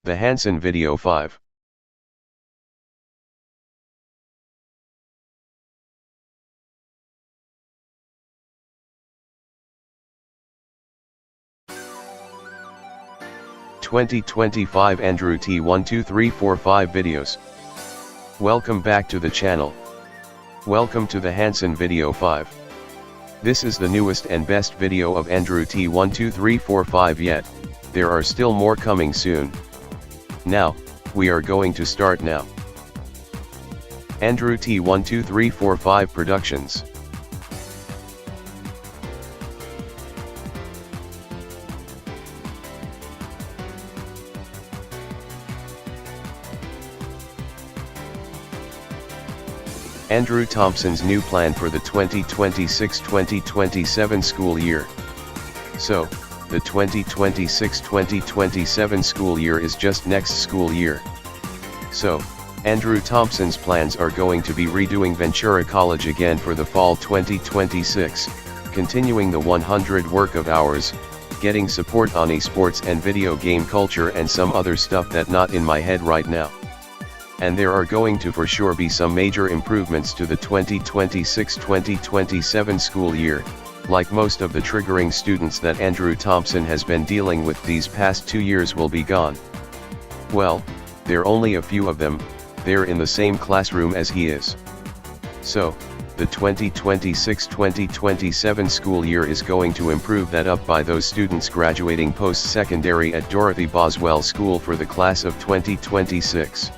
The Hanson Video 5. (2025) Andrew T12345 videos. Welcome back to the channel. Welcome to the Hanson Video 5. This is the newest and best video of Andrew T12345 yet. There are still more coming soon. Now, we are going to start now. Andrew T12345 Productions. Andrew Thompson's new plan for the 2026-2027 school year. So, the 2026-2027 school year is just next school year. So, Andrew Thompson's plans are going to be redoing Ventura College again for the fall 2026, continuing the 100 work of hours, getting support on esports and video game culture and some other stuff that not in my head right now. And there are going to for sure be some major improvements to the 2026-2027 school year, like most of the triggering students that Andrew Thompson has been dealing with these past 2 years will be gone. Well, there are only a few of them, they're in the same classroom as he is. So, the 2026-2027 school year is going to improve that up by those students graduating post-secondary at Dorothy Boswell School for the class of 2026.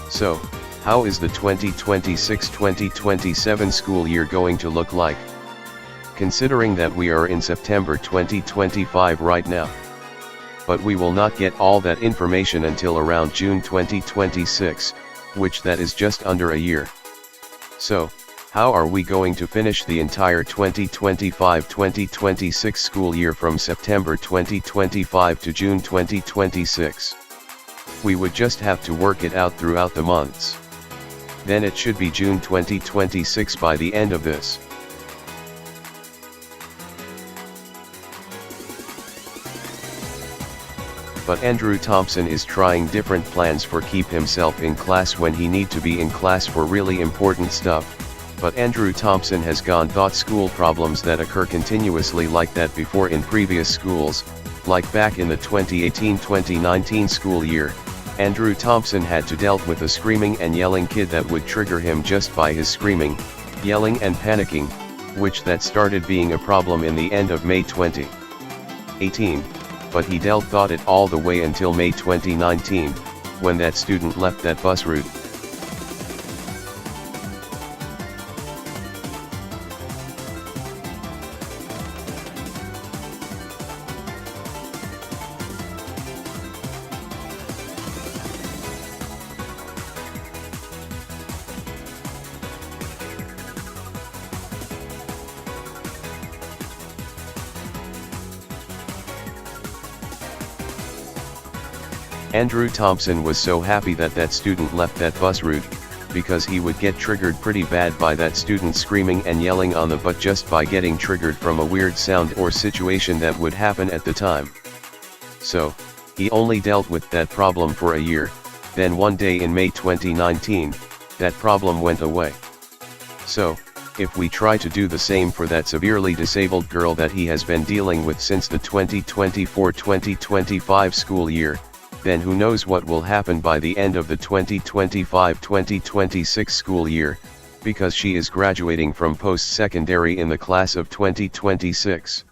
So, how is the 2026-2027 school year going to look like? Considering that we are in September 2025 right now. But we will not get all that information until around June 2026, which that is just under a year. So, how are we going to finish the entire 2025-2026 school year from September 2025 to June 2026? We would just have to work it out throughout the months. Then it should be June 2026 by the end of this. But Andrew Thompson is trying different plans for keep himself in class when he need to be in class for really important stuff. But Andrew Thompson has gone thought school problems that occur continuously like that before in previous schools, like back in the 2018-2019 school year. Andrew Thompson had to dealt with a screaming and yelling kid that would trigger him just by his screaming, yelling and panicking, which that started being a problem in the end of May 2018, but he thought it all the way until May 2019, when that student left that bus route. Andrew Thompson was so happy that that student left that bus route, because he would get triggered pretty bad by that student screaming and yelling on the butt just by getting triggered from a weird sound or situation that would happen at the time. So, he only dealt with that problem for a year, then one day in May 2019, that problem went away. So, if we try to do the same for that severely disabled girl that he has been dealing with since the 2024-2025 school year, then who knows what will happen by the end of the 2025-2026 school year, because she is graduating from post-secondary in the class of 2026.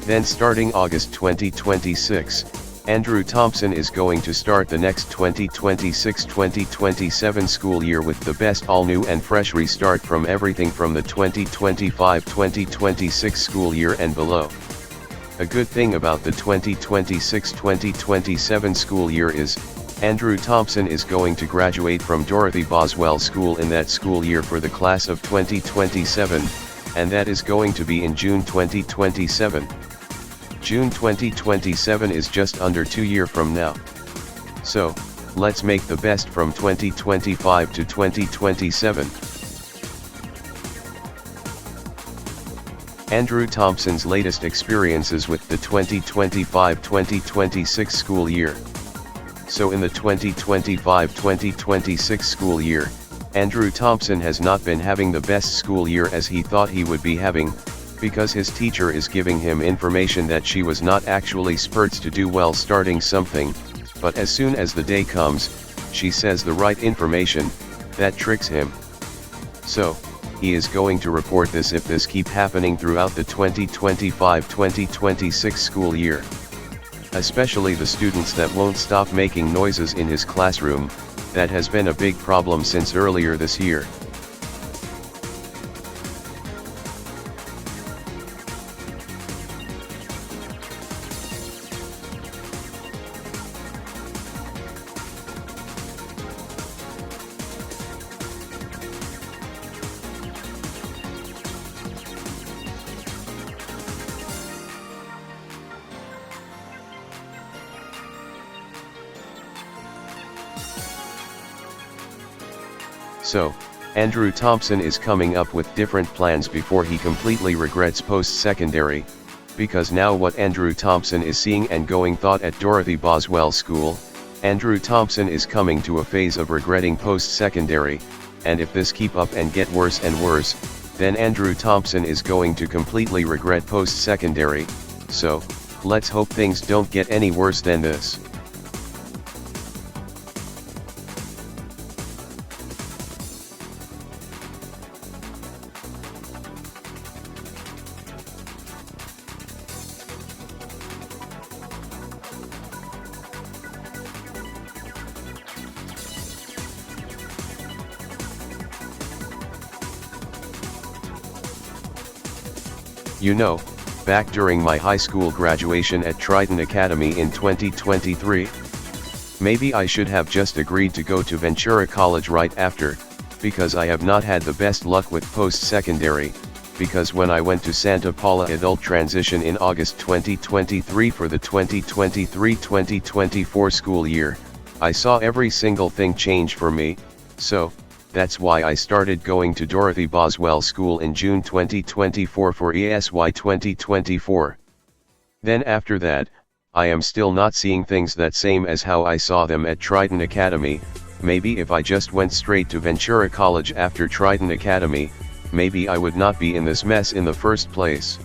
Then starting August 2026, Andrew Thompson is going to start the next 2026-2027 school year with the best all-new and fresh restart from everything from the 2025-2026 school year and below. A good thing about the 2026-2027 school year is, Andrew Thompson is going to graduate from Dorothy Boswell School in that school year for the class of 2027, and that is going to be in June 2027. June 2027 is just under 2 years from now. So, let's make the best from 2025 to 2027. Andrew Thompson's latest experiences with the 2025-2026 school year. So in the 2025-2026 school year, Andrew Thompson has not been having the best school year as he thought he would be having, because his teacher is giving him information that she was not actually spurts to do well starting something, but as soon as the day comes, she says the right information, that tricks him. So, he is going to report this if this keep happening throughout the 2025-2026 school year. Especially the students that won't stop making noises in his classroom, that has been a big problem since earlier this year. So, Andrew Thompson is coming up with different plans before he completely regrets post-secondary, because now what Andrew Thompson is seeing and going thought at Dorothy Boswell School, Andrew Thompson is coming to a phase of regretting post-secondary, and if this keep up and get worse and worse, then Andrew Thompson is going to completely regret post-secondary, so, let's hope things don't get any worse than this. You know, back during my high school graduation at Triton Academy in 2023, maybe I should have just agreed to go to Ventura College right after, because I have not had the best luck with post-secondary, because when I went to Santa Paula Adult Transition in August 2023 for the 2023-2024 school year, I saw every single thing change for me, so, that's why I started going to Dorothy Boswell School in June 2024 for ESY 2024. Then after that, I am still not seeing things that same as how I saw them at Triton Academy. Maybe if I just went straight to Ventura College after Triton Academy, maybe I would not be in this mess in the first place.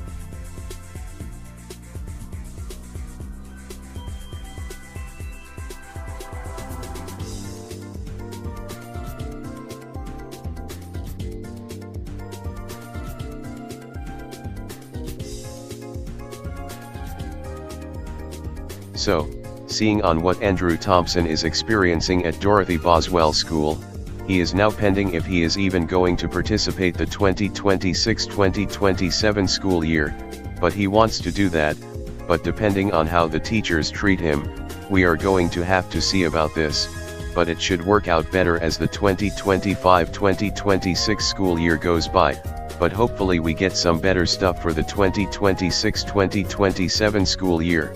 So, seeing on what Andrew Thompson is experiencing at Dorothy Boswell School, he is now pending if he is even going to participate the 2026-2027 school year, but he wants to do that, but depending on how the teachers treat him, we are going to have to see about this, but it should work out better as the 2025-2026 school year goes by, but hopefully we get some better stuff for the 2026-2027 school year.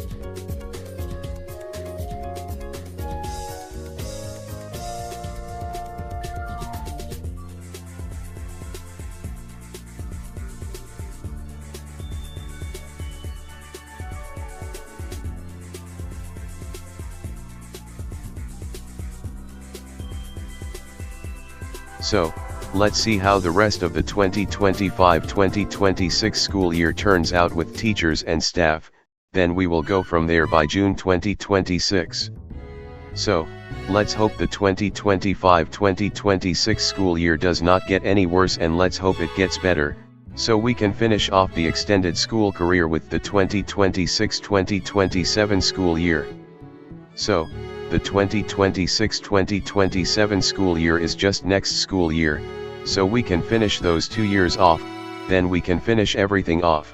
So, let's see how the rest of the 2025-2026 school year turns out with teachers and staff, then we will go from there by June 2026. So, let's hope the 2025-2026 school year does not get any worse and let's hope it gets better, So we can finish off the extended school career with the 2026-2027 school year. So, the 2026-2027 school year is just next school year, so we can finish those 2 years off, then we can finish everything off.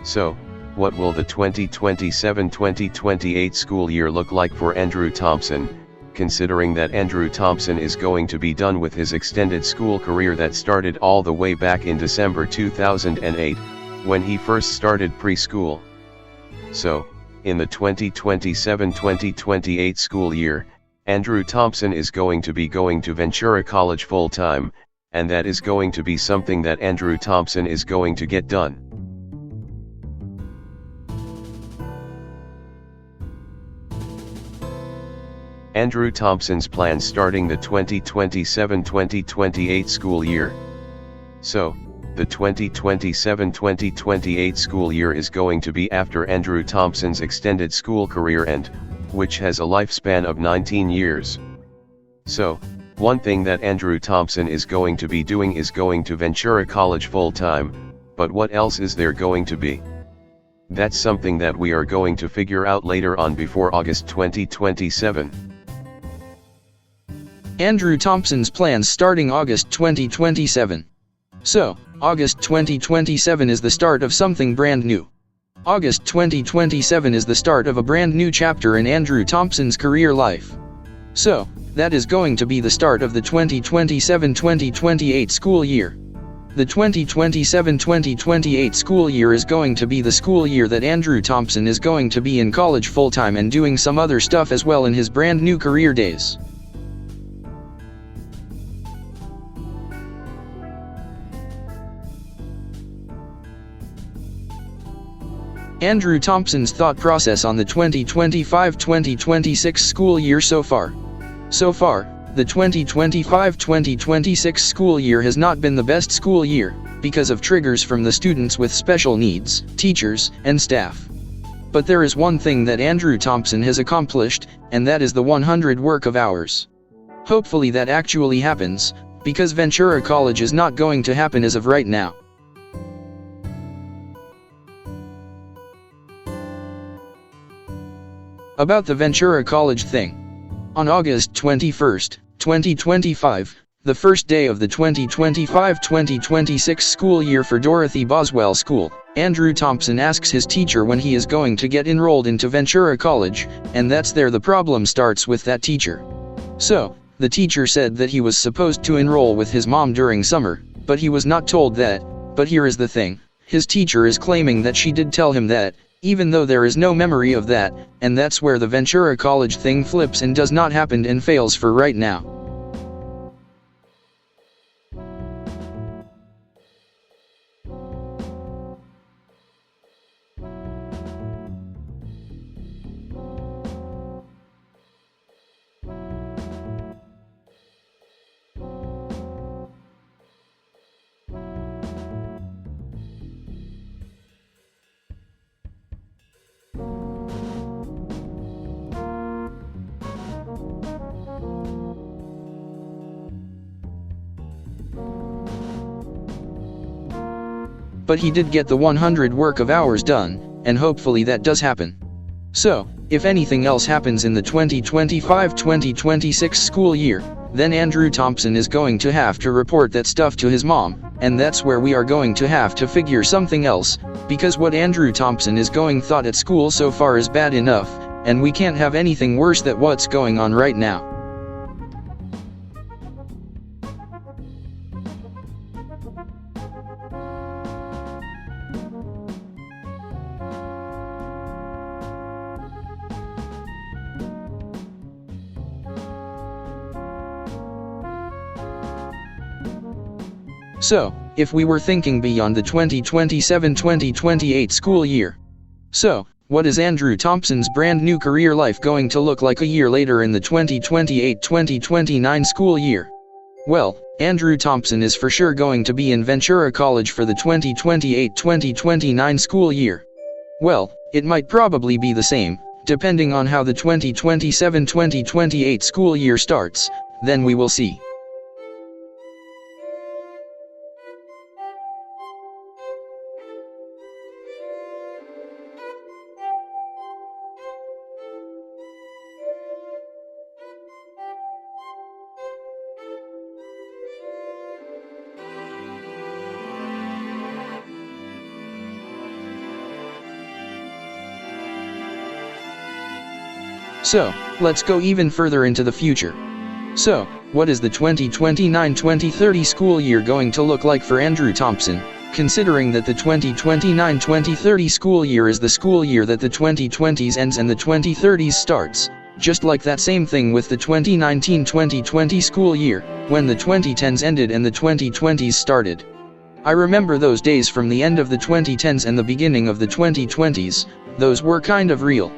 So, what will the 2027-2028 school year look like for Andrew Thompson, considering that Andrew Thompson is going to be done with his extended school career that started all the way back in December 2008, when he first started preschool? So, in the 2027-2028 school year, Andrew Thompson is going to be going to Ventura College full-time, and that is going to be something that Andrew Thompson is going to get done. Andrew Thompson's plans starting the 2027-2028 school year. So, the 2027-2028 school year is going to be after Andrew Thompson's extended school career end, which has a lifespan of 19 years. So, one thing that Andrew Thompson is going to be doing is going to Ventura College full-time, but what else is there going to be? That's something that we are going to figure out later on before August 2027. Andrew Thompson's plans starting August 2027. So, August 2027 is the start of something brand new. August 2027 is the start of a brand new chapter in Andrew Thompson's career life. So, that is going to be the start of the 2027-2028 school year. The 2027-2028 school year is going to be the school year that Andrew Thompson is going to be in college full-time and doing some other stuff as well in his brand new career days. Andrew Thompson's thought process on the 2025-2026 school year so far. So far, the 2025-2026 school year has not been the best school year, because of triggers from the students with special needs, teachers, and staff. But there is one thing that Andrew Thompson has accomplished, and that is the 100 work of hours. Hopefully that actually happens, because Ventura College is not going to happen as of right now. About the Ventura College thing. On August 21, 2025, the first day of the 2025-2026 school year for Dorothy Boswell School, Andrew Thompson asks his teacher when he is going to get enrolled into Ventura College, and that's there the problem starts with that teacher. So, the teacher said that he was supposed to enroll with his mom during summer, but he was not told that. But here is the thing, his teacher is claiming that she did tell him that, even though there is no memory of that, and that's where the Ventura College thing flips and does not happen and fails for right now. But he did get the 100 work of hours done, and hopefully that does happen. So, if anything else happens in the 2025-2026 school year, then Andrew Thompson is going to have to report that stuff to his mom, and that's where we are going to have to figure something else, because what Andrew Thompson is going thought at school so far is bad enough, and we can't have anything worse than what's going on right now. So, if we were thinking beyond the 2027-2028 school year. So, what is Andrew Thompson's brand new career life going to look like a year later in the 2028-2029 school year? Well, Andrew Thompson is for sure going to be in Ventura College for the 2028-2029 school year. Well, it might probably be the same, depending on how the 2027-2028 school year starts, then we will see. So, let's go even further into the future. So, what is the 2029-2030 school year going to look like for Andrew Thompson, considering that the 2029-2030 school year is the school year that the 2020s ends and the 2030s starts, just like that same thing with the 2019-2020 school year, when the 2010s ended and the 2020s started. I remember those days from the end of the 2010s and the beginning of the 2020s, those were kind of real.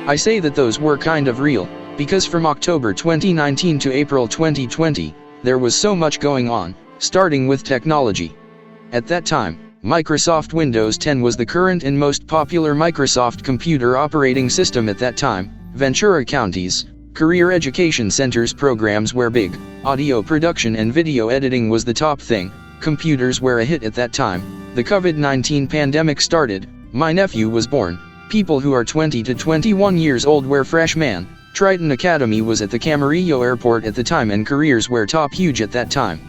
I say that those were kind of real, because from October 2019 to April 2020, there was so much going on, starting with technology. At that time, Microsoft Windows 10 was the current and most popular Microsoft computer operating system at that time. Ventura County's career education centers programs were big, audio production and video editing was the top thing, computers were a hit at that time, the COVID-19 pandemic started, my nephew was born. People who are 20 to 21 years old were freshmen. Triton Academy was at the Camarillo airport at the time and careers were top huge at that time.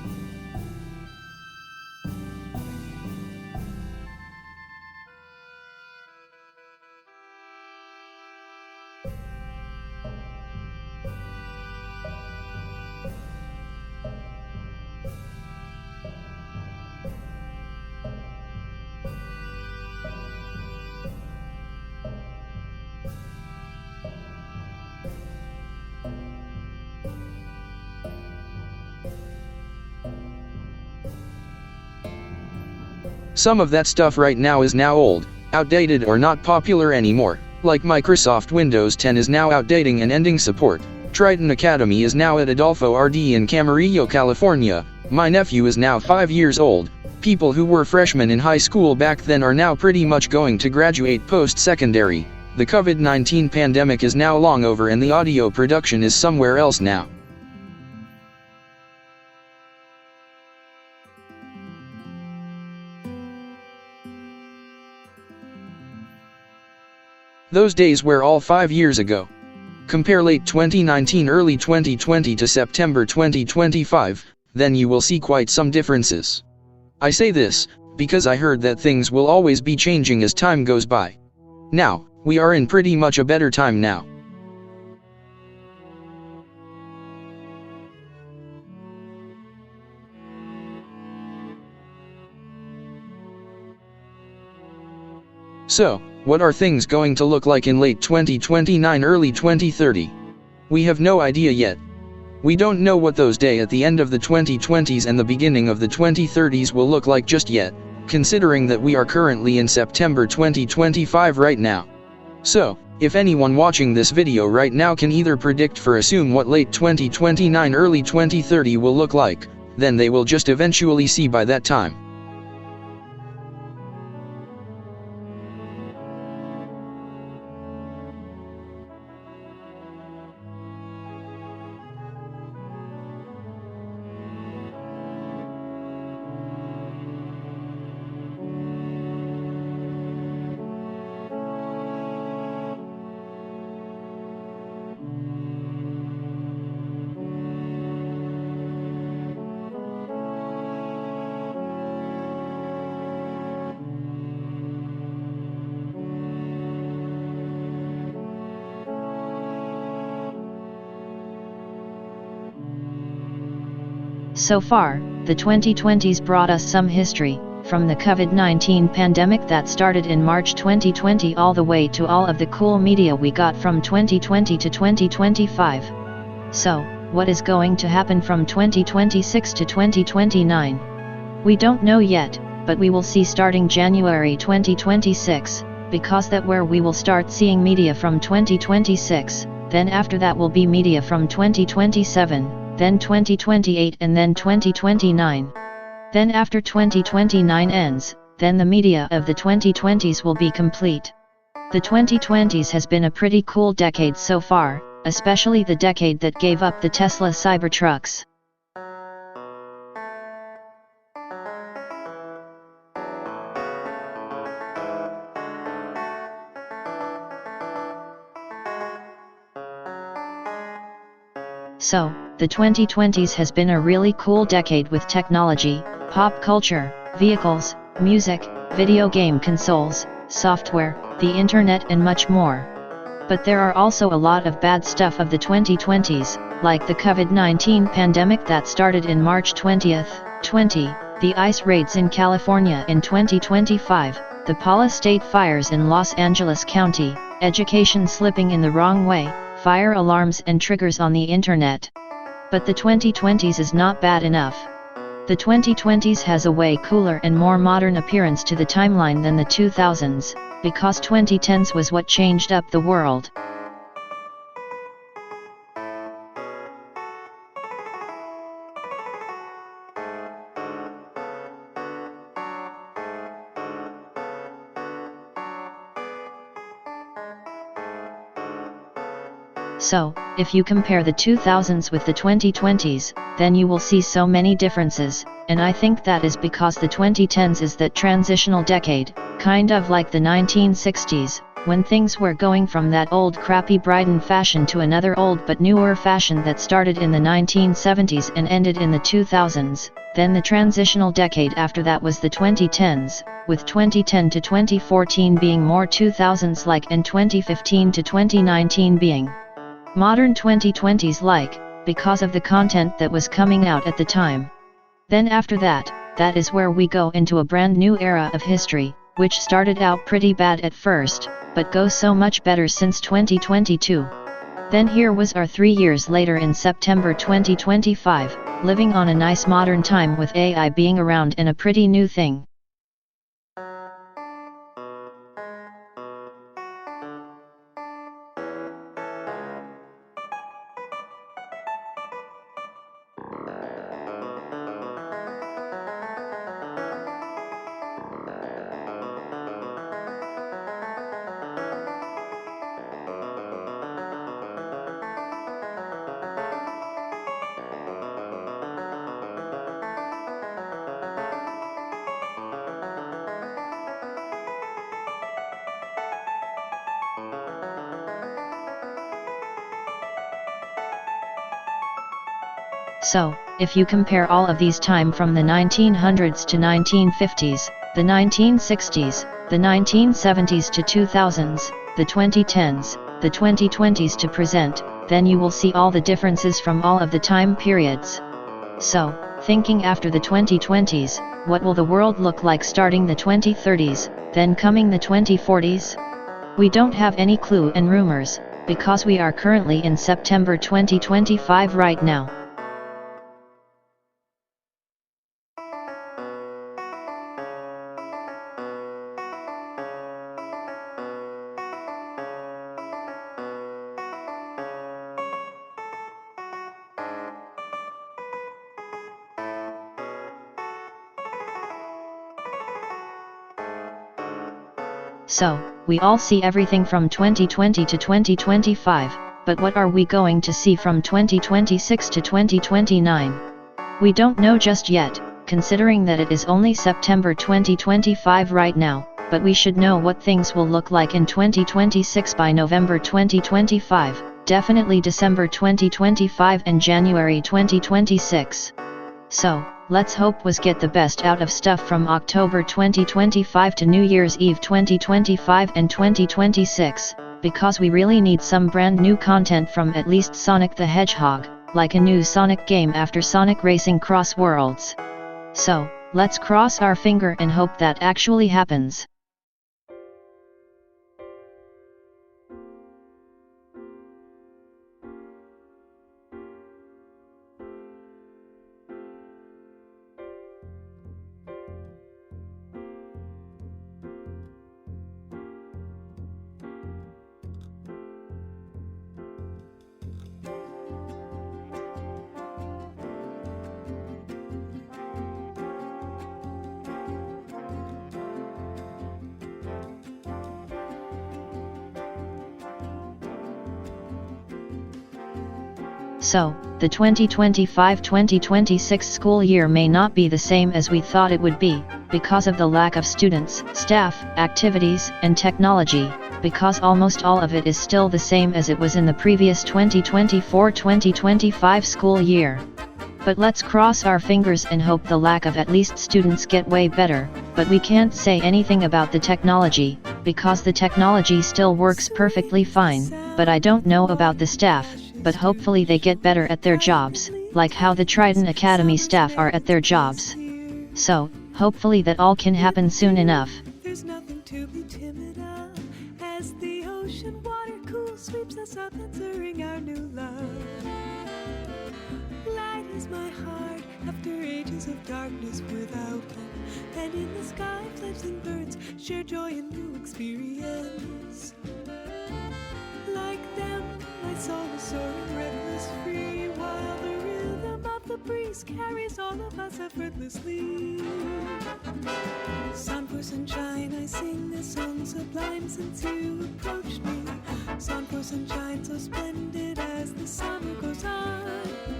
Some of that stuff right now is now old, outdated or not popular anymore, like Microsoft Windows 10 is now outdating and ending support. Triton Academy is now at Adolfo RD in Camarillo, California. My nephew is now 5 years old. People who were freshmen in high school back then are now pretty much going to graduate post-secondary. The COVID-19 pandemic is now long over and the audio production is somewhere else now. Those days were all 5 years ago. Compare late 2019 early 2020 to September 2025, then you will see quite some differences. I say this, because I heard that things will always be changing as time goes by. Now, we are in pretty much a better time now. So, what are things going to look like in late 2029 early 2030? We have no idea yet. We don't know what those days at the end of the 2020s and the beginning of the 2030s will look like just yet, considering that we are currently in September 2025 right now. So, if anyone watching this video right now can either predict or assume what late 2029 early 2030 will look like, then they will just eventually see by that time. So far, the 2020s brought us some history, from the COVID-19 pandemic that started in March 2020 all the way to all of the cool media we got from 2020 to 2025. So, what is going to happen from 2026 to 2029? We don't know yet, but we will see starting January 2026, because that's where we will start seeing media from 2026, then after that will be media from 2027, then 2028 and then 2029. Then after 2029 ends, then the media of the 2020s will be complete. The 2020s has been a pretty cool decade so far, especially the decade that gave up the Tesla Cybertrucks. So, the 2020s has been a really cool decade with technology, pop culture, vehicles, music, video game consoles, software, the internet and much more. But there are also a lot of bad stuff of the 2020s, like the COVID-19 pandemic that started in March 2020, the ICE raids in California in 2025, the Paula State fires in Los Angeles County, education slipping in the wrong way, fire alarms and triggers on the internet. But the 2020s is not bad enough. The 2020s has a way cooler and more modern appearance to the timeline than the 2000s, because 2010s was what changed up the world. So, if you compare the 2000s with the 2020s, then you will see so many differences, and I think that is because the 2010s is that transitional decade, kind of like the 1960s, when things were going from that old crappy Brighton fashion to another old but newer fashion that started in the 1970s and ended in the 2000s, then the transitional decade after that was the 2010s, with 2010 to 2014 being more 2000s-like and 2015 to 2019 being modern 2020s like, because of the content that was coming out at the time. Then after that, that is where we go into a brand new era of history, which started out pretty bad at first, but goes so much better since 2022. Then here was our 3 years later in September 2025, living on a nice modern time with AI being around and a pretty new thing. So, if you compare all of these time from the 1900s to 1950s, the 1960s, the 1970s to 2000s, the 2010s, the 2020s to present, then you will see all the differences from all of the time periods. So, thinking after the 2020s, what will the world look like starting the 2030s, then coming the 2040s? We don't have any clue and rumors, because we are currently in September 2025 right now. So, we all see everything from 2020 to 2025, but what are we going to see from 2026 to 2029? We don't know just yet, considering that it is only September 2025 right now, but we should know what things will look like in 2026 by November 2025, definitely December 2025 and January 2026. So, let's hope was get the best out of stuff from October 2025 to New Year's Eve 2025 and 2026, because we really need some brand new content from at least Sonic the Hedgehog, like a new Sonic game after Sonic Racing Cross Worlds. So, let's cross our finger and hope that actually happens. So, the 2025-2026 school year may not be the same as we thought it would be, because of the lack of students, staff, activities, and technology, because almost all of it is still the same as it was in the previous 2024-2025 school year. But let's cross our fingers and hope the lack of at least students get way better, but we can't say anything about the technology, because the technology still works perfectly fine, but I don't know about the staff. But hopefully they get better at their jobs, like how the Trident Academy staff are at their jobs. So, hopefully that all can happen soon enough. There's nothing to be timid of, as the ocean water cool sweeps us up, entering our new love. Light is my heart after ages of darkness without hope, and in the sky fledgling birds share joy in new experience. Like them, my soul is soaring reckless free, while the rhythm of the breeze carries all of us effortlessly. Song for sunshine, I sing this song sublime since you approached me. Song for sunshine, so splendid as the summer goes on.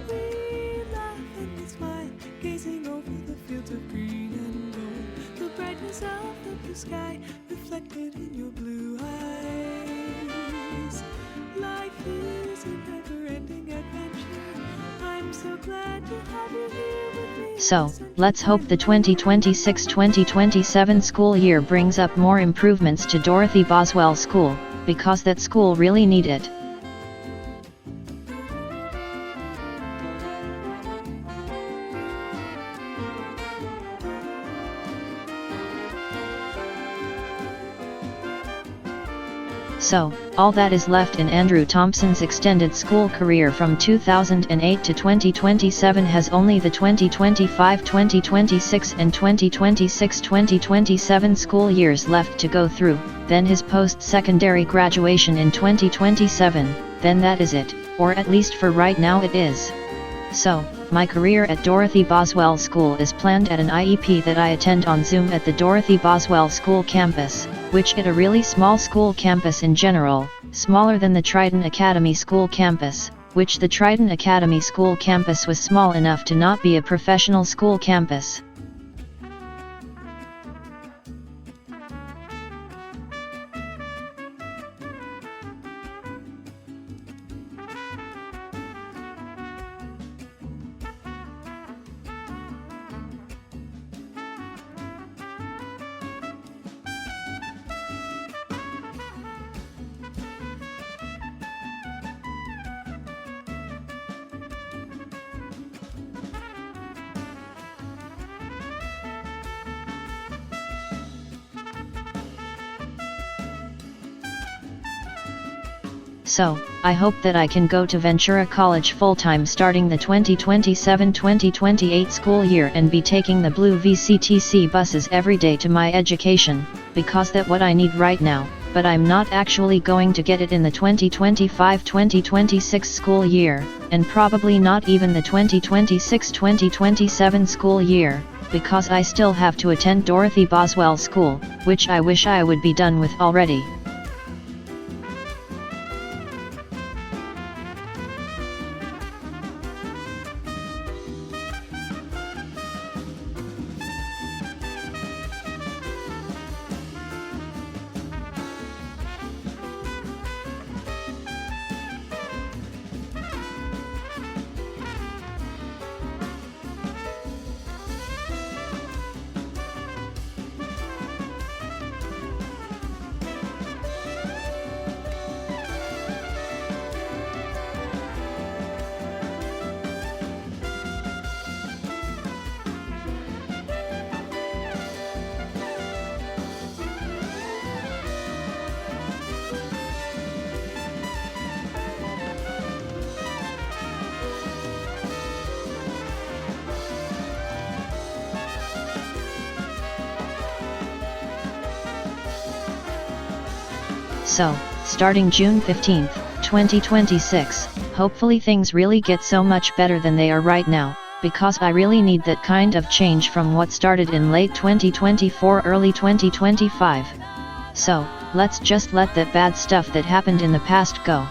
We laugh and we smile, gazing over the fields of green and gold, the brightness of the blue sky reflected in your blue eyes. Life is a never-ending adventure. I'm so glad to have you here with me. So, let's hope the 2026-2027 school year brings up more improvements to Dorothy Boswell School, because that school really need it. So, all that is left in Andrew Thompson's extended school career from 2008 to 2027 has only the 2025-2026 and 2026-2027 school years left to go through, then his post-secondary graduation in 2027, then that is it, or at least for right now it is. So, my career at Dorothy Boswell School is planned at an IEP that I attend on Zoom at the Dorothy Boswell School campus, which is a really small school campus in general, smaller than the Trident Academy School campus, which the Trident Academy School campus was small enough to not be a professional school campus. So, I hope that I can go to Ventura College full-time starting the 2027-2028 school year and be taking the blue VCTC buses every day to my education, because that's what I need right now, but I'm not actually going to get it in the 2025-2026 school year, and probably not even the 2026-2027 school year, because I still have to attend Dorothy Boswell School, which I wish I would be done with already. So, starting June 15th, 2026, hopefully things really get so much better than they are right now, because I really need that kind of change from what started in late 2024 early 2025. So, let's just let that bad stuff that happened in the past go.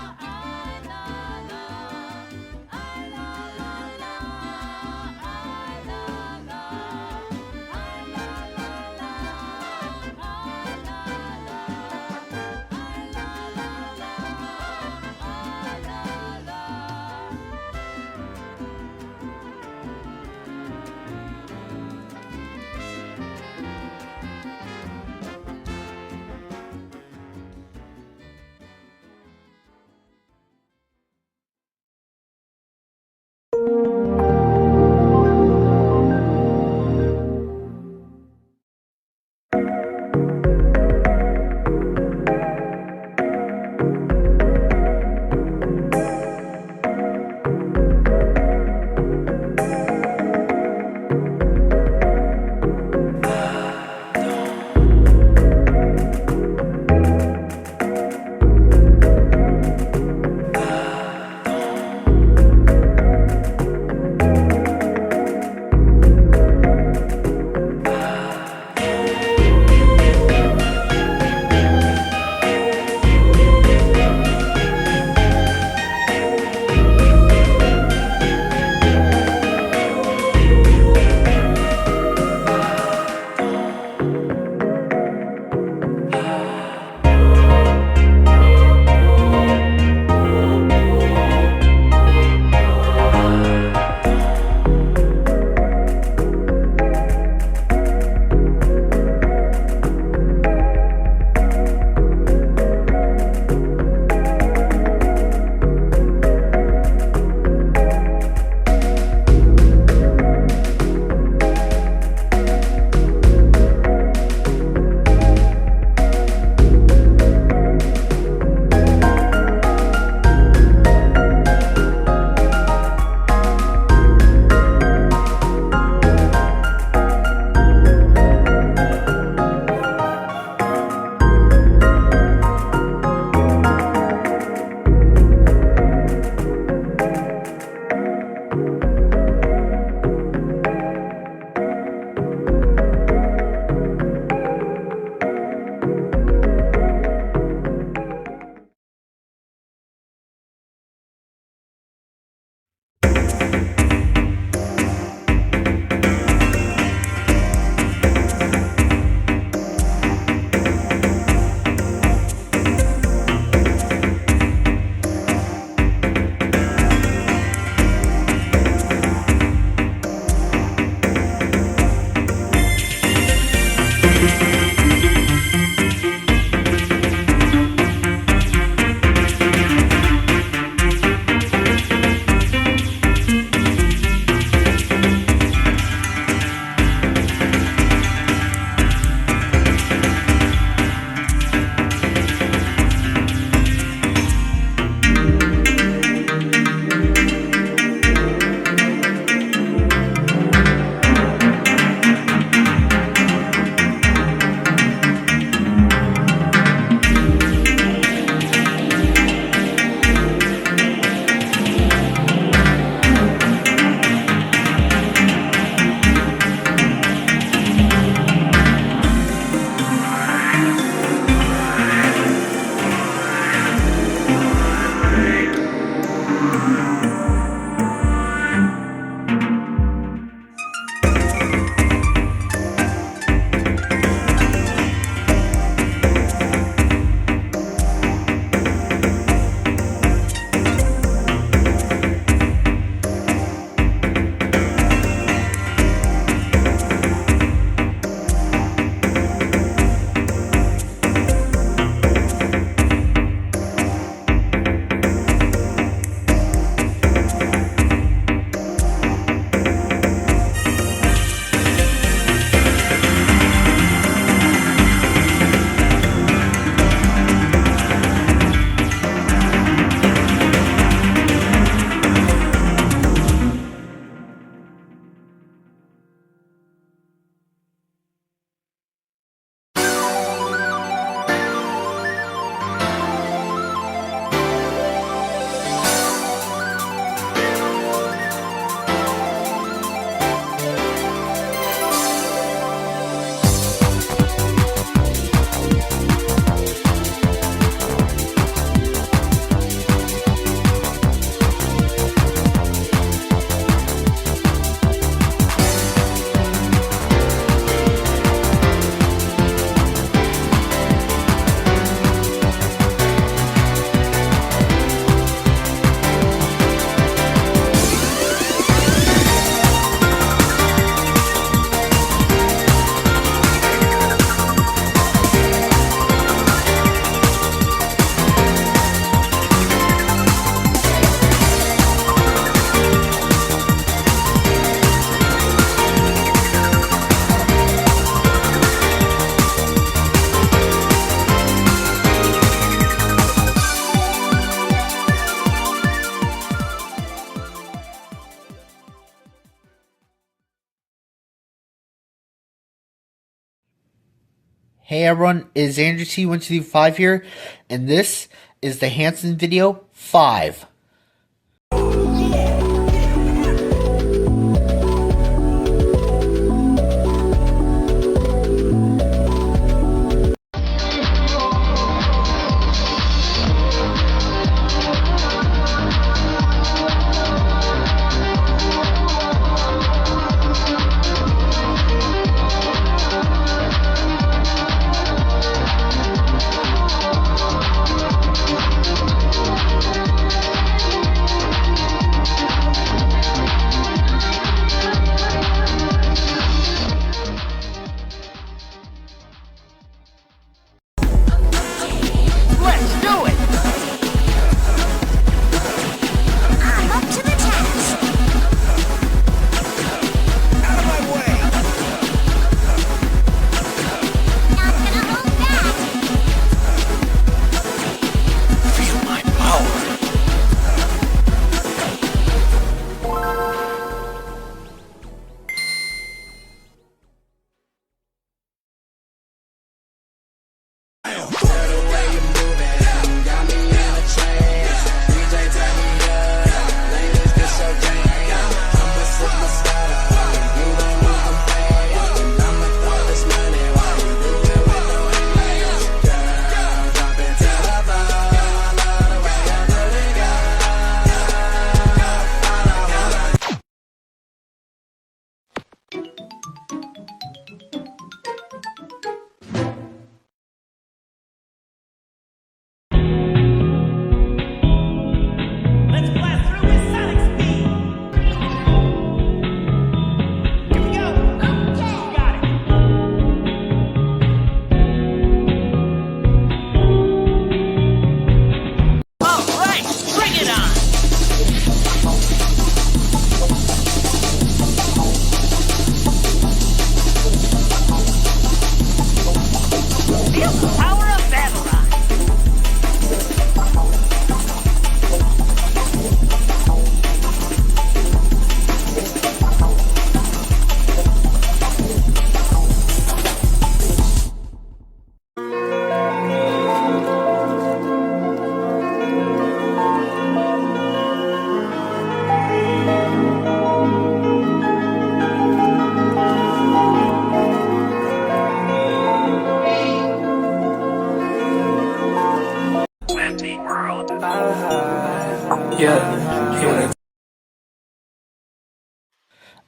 Hey everyone, it is Andrew T1225 here, and this is the Hanson video 5.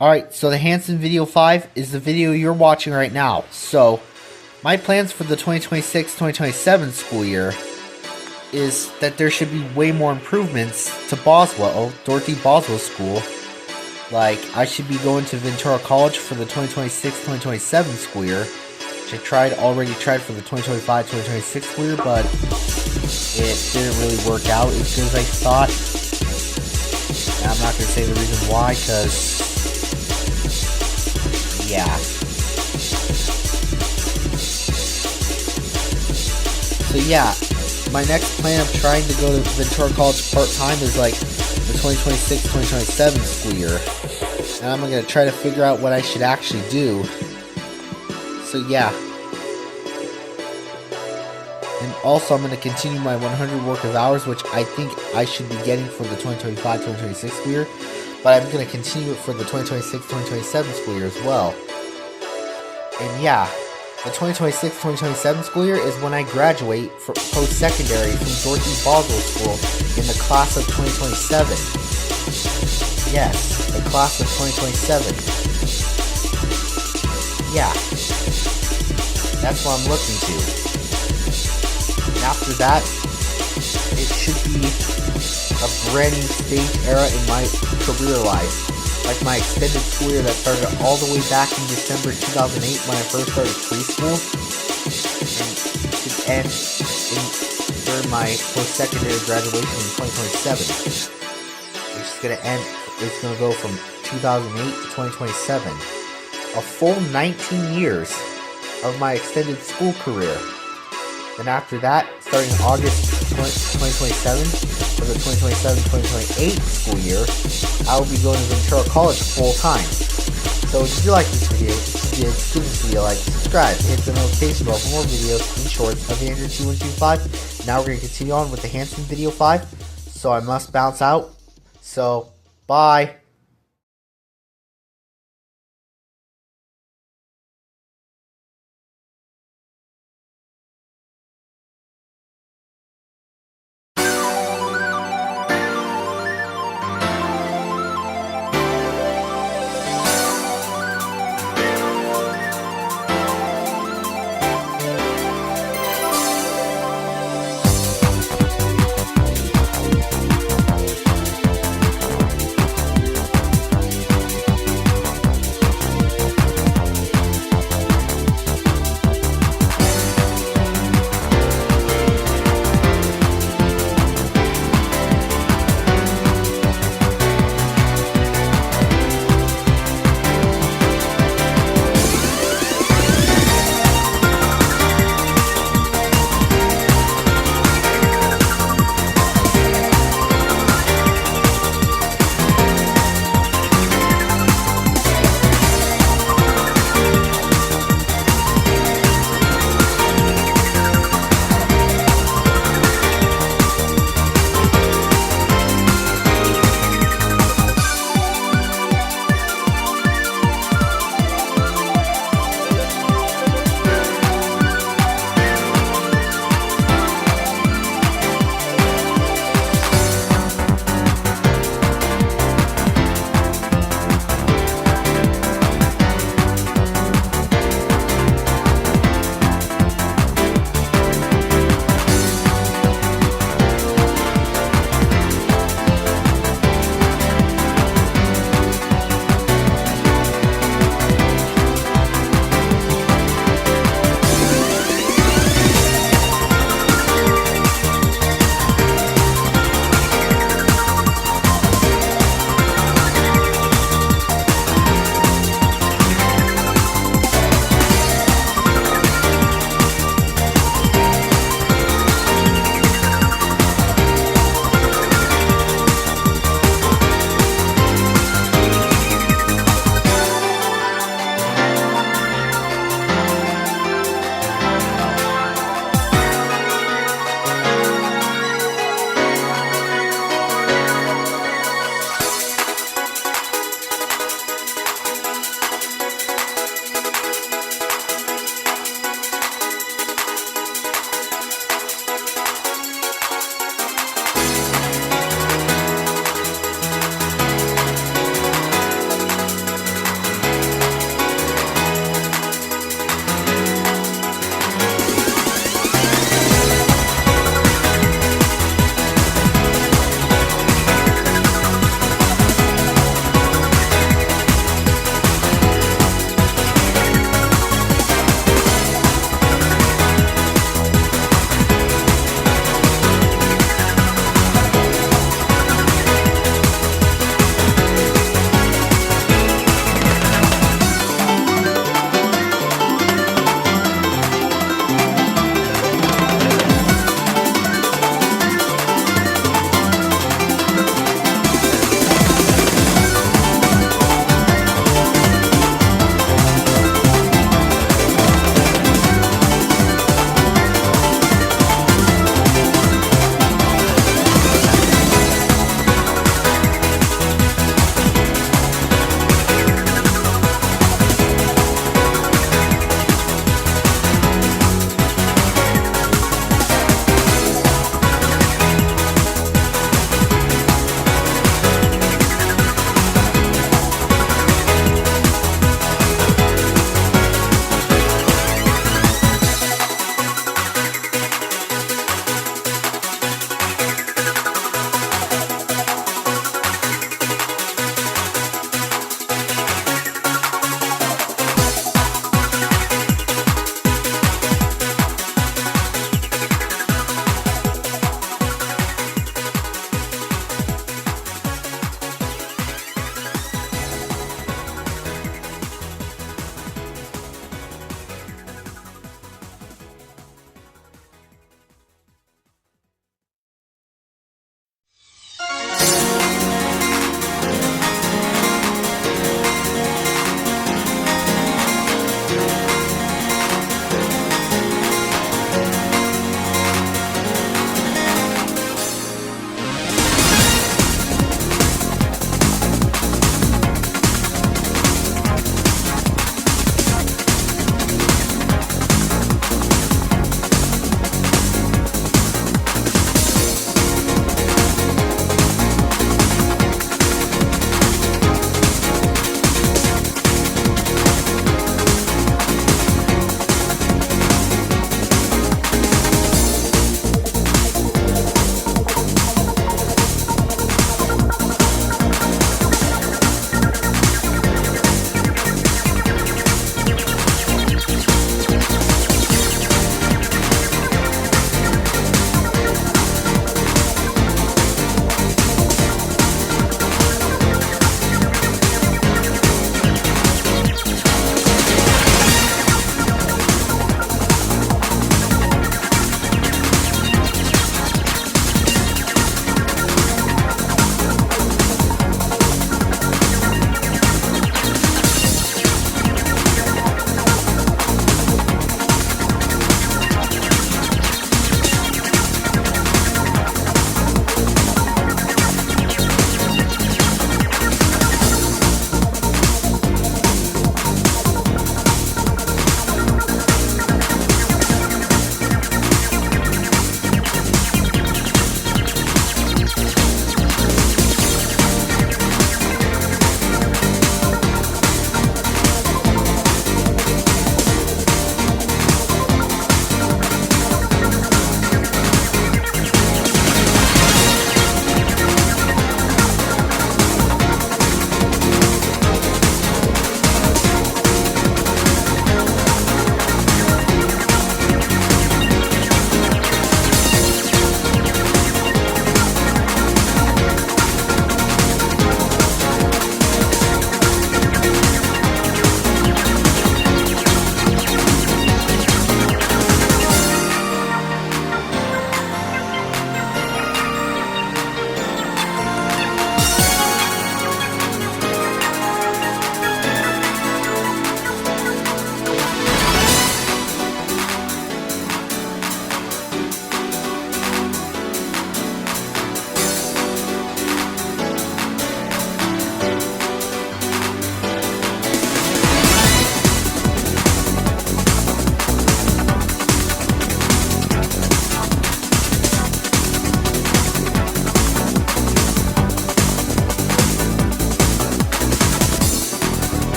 Alright, so the Hanson video 5 is the video you're watching right now. So, my plans for the 2026-2027 school year is that there should be way more improvements to Boswell, Dorothy Boswell School. Like, I should be going to Ventura College for the 2026-2027 school year, which I already tried for the 2025-2026 school year, but it didn't really work out as good as I thought. And I'm not going to say the reason why, because yeah. So yeah, my next plan of trying to go to Ventura College part-time is like the 2026-2027 school year. And I'm going to try to figure out what I should actually do. So yeah. And also I'm going to continue my 100 work of hours, which I think I should be getting for the 2025-2026 school year. But I'm going to continue it for the 2026-2027 school year as well. And yeah, the 2026-2027 school year is when I graduate for post-secondary from Dorothy Boswell School in the class of 2027. Yes, the class of 2027. Yeah, that's what I'm looking to. And after that, it should be a brand new stage era in my career life, like my extended school year that started all the way back in December 2008 when I first started preschool, and should end during my post-secondary graduation in 2027, which is going to end. It's going to go from 2008 to 2027, a full 19 years of my extended school career. Then after that, starting August 2027, for the 2027-2028 school year, I will be going to Ventura College full time. So if you like this video, give this video a like, subscribe, hit the notification bell for more videos and shorts of the Android 2125. Now we're going to continue on with the Hanson video 5, so I must bounce out. So, bye.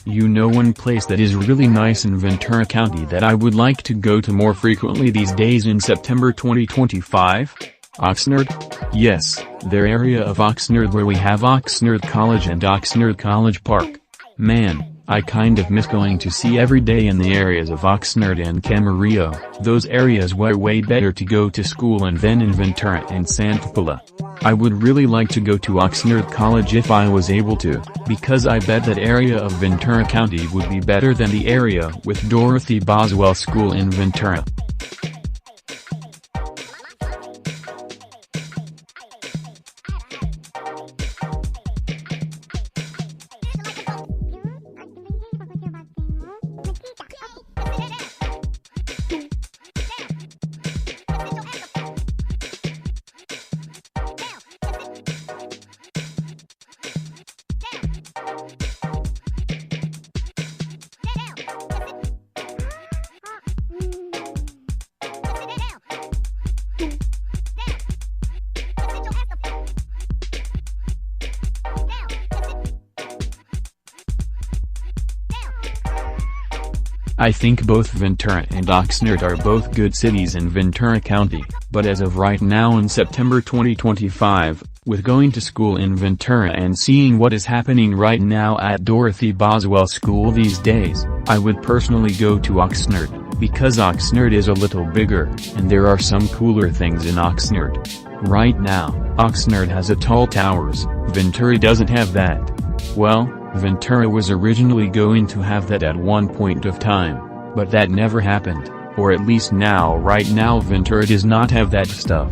You know one place that is really nice in Ventura County that I would like to go to more frequently these days in September 2025? Oxnard? Yes, their area of Oxnard where we have Oxnard College and Oxnard College Park. Man, I kind of miss going to see every day in the areas of Oxnard and Camarillo. Those areas were way better to go to school and then in Ventura and Santa Paula. I would really like to go to Oxnard College if I was able to, because I bet that area of Ventura County would be better than the area with Dorothy Boswell School in Ventura. I think both Ventura and Oxnard are both good cities in Ventura County, but as of right now in September 2025, with going to school in Ventura and seeing what is happening right now at Dorothy Boswell School these days, I would personally go to Oxnard, because Oxnard is a little bigger, and there are some cooler things in Oxnard. Right now, Oxnard has a tall towers, Ventura doesn't have that. Well, Ventura was originally going to have that at one point of time, but that never happened, or at least right now Ventura does not have that stuff.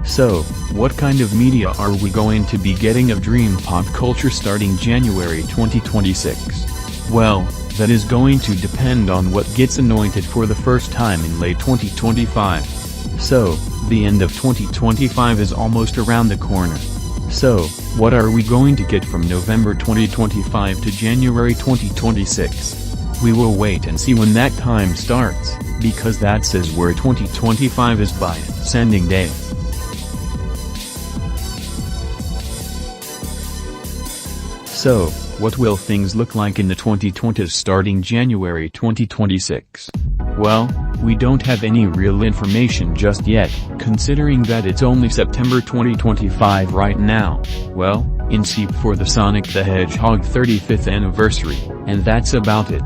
So, what kind of media are we going to be getting of Dream Pop Culture starting January 2026? Well, that is going to depend on what gets anointed for the first time in late 2025. So, the end of 2025 is almost around the corner. So, what are we going to get from November 2025 to January 2026? We will wait and see when that time starts, because that says where 2025 is by sending day. So, what will things look like in the 2020s starting January 2026? Well, we don't have any real information just yet, considering that it's only September 2025 right now. Well, in SEEP for the Sonic the Hedgehog 35th anniversary, and that's about it.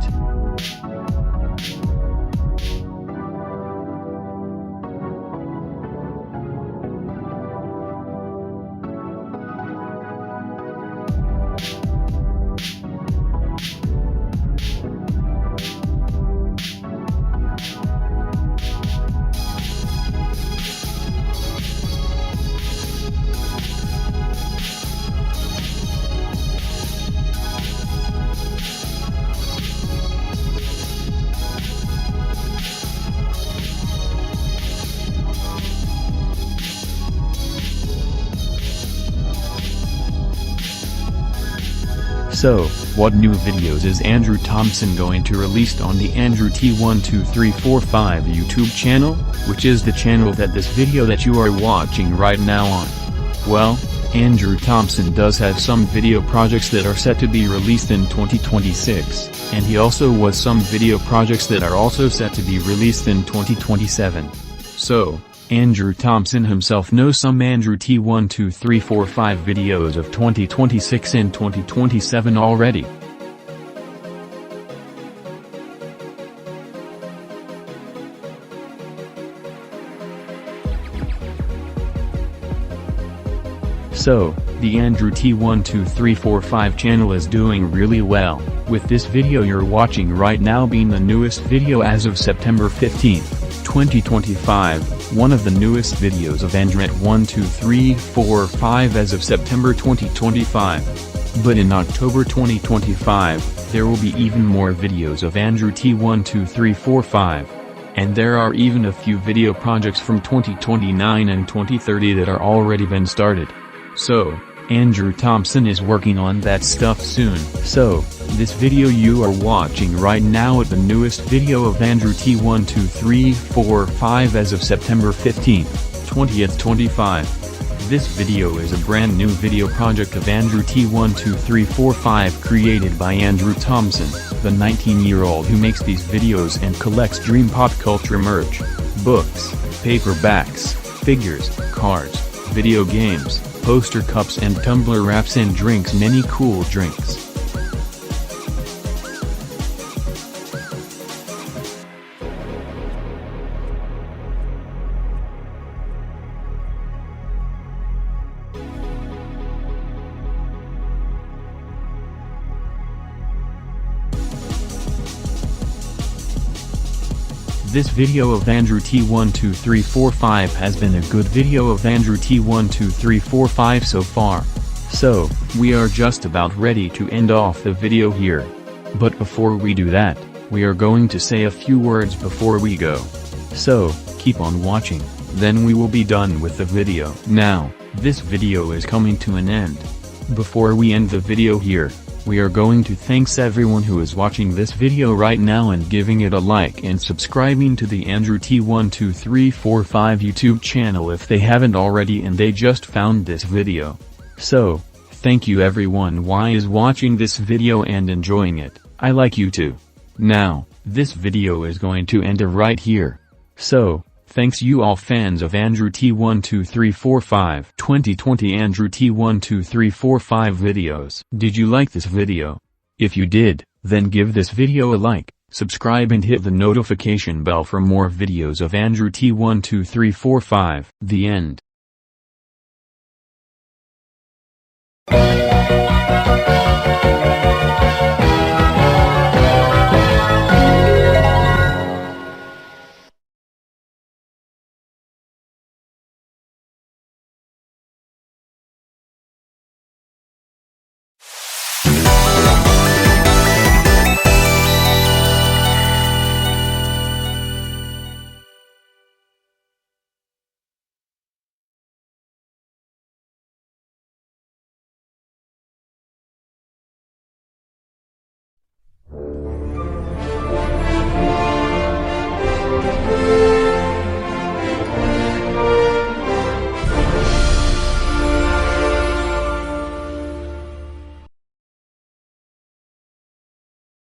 So, what new videos is Andrew Thompson going to release on the Andrew T12345 YouTube channel, which is the channel that this video that you are watching right now on? Well, Andrew Thompson does have some video projects that are set to be released in 2026, and he also has some video projects that are also set to be released in 2027. So, Andrew Thompson himself knows some Andrew T12345 videos of 2026 and 2027 already. So, the Andrew T12345 channel is doing really well, with this video you're watching right now being the newest video as of September 15th. 2025, one of the newest videos of Andrew at 12345 as of September 2025. But in October 2025, there will be even more videos of Andrew T12345. And there are even a few video projects from 2029 and 2030 that are already been started. So, Andrew Thompson is working on that stuff soon. So, this video you are watching right now is the newest video of Andrew T12345 as of September 15th, 2025. This video is a brand new video project of Andrew T12345 created by Andrew Thompson, the 19-year-old who makes these videos and collects dream pop culture merch, books, paperbacks, figures, cards, video games, poster cups and tumbler wraps and drinks many cool drinks. This video of Andrew T12345 has been a good video of Andrew T12345 so far. So, we are just about ready to end off the video here. But before we do that, we are going to say a few words before we go. So, keep on watching, then we will be done with the video. Now, this video is coming to an end. Before we end the video here, we are going to thanks everyone who is watching this video right now and giving it a like and subscribing to the Andrew T12345 YouTube channel if they haven't already and they just found this video. So, thank you everyone who is watching this video and enjoying it. I like you too. Now, this video is going to end right here. So, thanks you all fans of Andrew T12345 2020 Andrew T12345 videos. Did you like this video? If you did, then give this video a like, subscribe and hit the notification bell for more videos of Andrew T12345. The end.